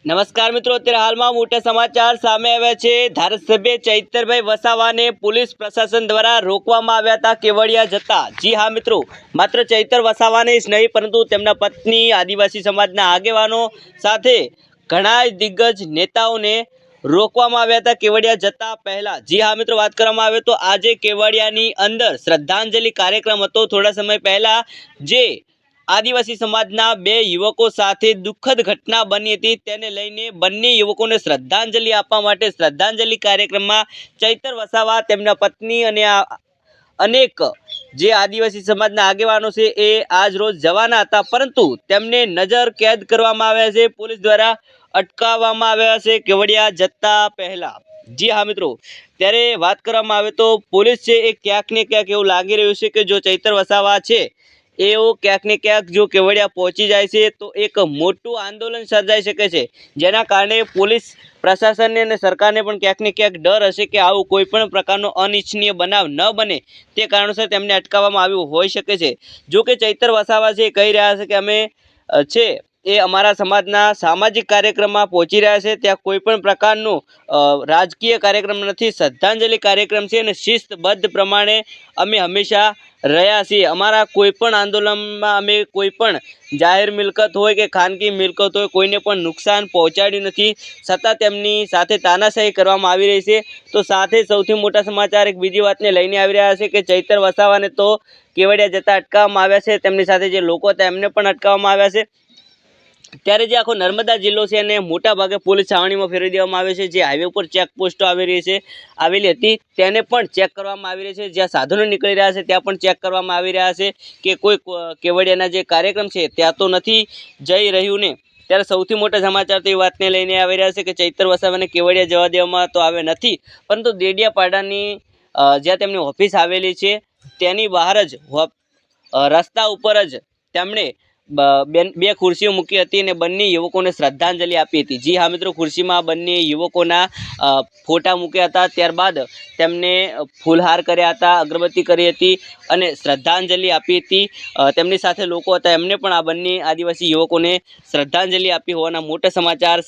નમસ્કાર મિત્રો, અત્યારે હાલમાં મોટા સમાચાર સામે આવ્યા છે। ધારાસભ્ય ચૈતરભાઈ વસાવાને પોલીસ પ્રશાસન દ્વારા રોકવામાં આવ્યા હતા કેવડિયા જતા। જી હા મિત્રો, માત્ર ચૈતર વસાવાને જ નહીં પરંતુ તેમના પત્ની, આદિવાસી સમાજના આગેવાનો સાથે ઘણા દિગ્ગજ નેતાઓને રોકવામાં આવ્યા હતા કેવડિયા જતા પહેલા। જી હા મિત્રો, વાત કરવામાં આવે તો આજે કેવડિયાની અંદર શ્રદ્ધાંજલિ કાર્યક્રમ હતો। થોડા સમય પહેલા જે આદિવાસી સમાજના બે યુવકો સાથે દુઃખદ ઘટના બની હતી, તેને લઈને બંને યુવકોને શ્રદ્ધાંજલિ આપવા માટે શ્રદ્ધાંજલિ કાર્યક્રમમાં ચૈતર વસાવા, તેમના પત્ની અને અનેક જે આદિવાસી સમાજના આગેવાનો છે એ આજ રોજ જવાના હતા, પરંતુ તેમને નજર કેદ કરવામાં આવ્યા છે, પોલીસ દ્વારા અટકાવવામાં આવ્યા છે કેવડિયા જતા પહેલા। જી હા મિત્રો, ત્યારે વાત કરવામાં આવે તો પોલીસ છે એ ક્યાંક ને ક્યાંક એવું લાગી રહ્યું છે કે જો ચૈતર વસાવા છે એઓ ક્યાંક ને ક્યાંક જો કેવડિયા પહોંચી જાય છે તો એક મોટું આંદોલન સર્જાઈ શકે છે, જેના કારણે પોલીસ પ્રશાસનને અને સરકારને પણ ક્યાંક ને ક્યાંક ડર હશે કે આવું કોઈ પણ પ્રકારનો અનિચ્છનીય બનાવ ન બને, તે કારણોસર તેમને અટકાવવામાં આવ્યું હોઈ શકે છે। જો કે ચૈતર વસાવા છે કહી રહ્યા છે કે અમે છે એ અમારા સમાજના સામાજિક કાર્યક્રમમાં પહોંચી રહ્યા છે, ત્યાં કોઈ પણ પ્રકારનું રાજકીય કાર્યક્રમ નથી, શ્રદ્ધાંજલિ કાર્યક્રમ છે અને શિસ્તબદ્ધ પ્રમાણે અમે હંમેશા રહ્યા છીએ। અમારા કોઈ પણ આંદોલનમાં અમે કોઈ પણ જાહેર મિલકત હોય કે ખાનગી મિલકત હોય કોઈને પણ નુકસાન પહોંચાડ્યું નથી, છતાં તેમની સાથે તાનાશાહી કરવામાં આવી રહી છે। તો સાથે સૌથી મોટા સમાચાર એક બીજી વાતને લઈને આવી રહ્યા છે કે ચૈતર વસાવાને તો કેવડિયા જતા અટકાવવામાં આવ્યા છે, તેમની સાથે જે લોકો હતા એમને પણ અટકાવવામાં આવ્યા છે। ત્યારે જે આખો નર્મદા જિલ્લો છે એને મોટા ભાગે પોલીસ છાવણીમાં ફેરવી દેવામાં આવે છે। જે હાઈવે ઉપર ચેકપોસ્ટો આવેલી હતી તેને પણ ચેક કરવામાં આવી રહી છે, જ્યાં સાધનો નીકળી રહ્યા છે ત્યાં પણ ચેક કરવામાં આવી રહ્યા છે કે કોઈ કેવડિયાના જે કાર્યક્રમ છે ત્યાં તો નથી જઈ રહ્યું ને। ત્યારે સૌથી મોટા સમાચાર તો એ વાતને લઈને આવી રહ્યા છે કે ચૈતર વસાવાને કેવડિયા જવા દેવામાં તો આવે નથી, પરંતુ દેડિયાપાડાની જ્યાં તેમની ઓફિસ આવેલી છે તેની બહાર જ રસ્તા ઉપર જ તેમણે બે ખુરશીઓ મૂકી હતી અને બંને યુવકોને શ્રદ્ધાંજલિ આપી હતી। જી હા મિત્રો, ખુરશીમાં બંને યુવકોના ફોટા મૂક્યા હતા, ત્યારબાદ તેમને ફૂલહાર કર્યા હતા, અગરબત્તી કરી હતી અને શ્રદ્ધાંજલિ આપી હતી। તેમની સાથે લોકો હતા એમને પણ આ બંને આદિવાસી યુવકોને શ્રદ્ધાંજલિ આપી હોવાના મોટા સમાચાર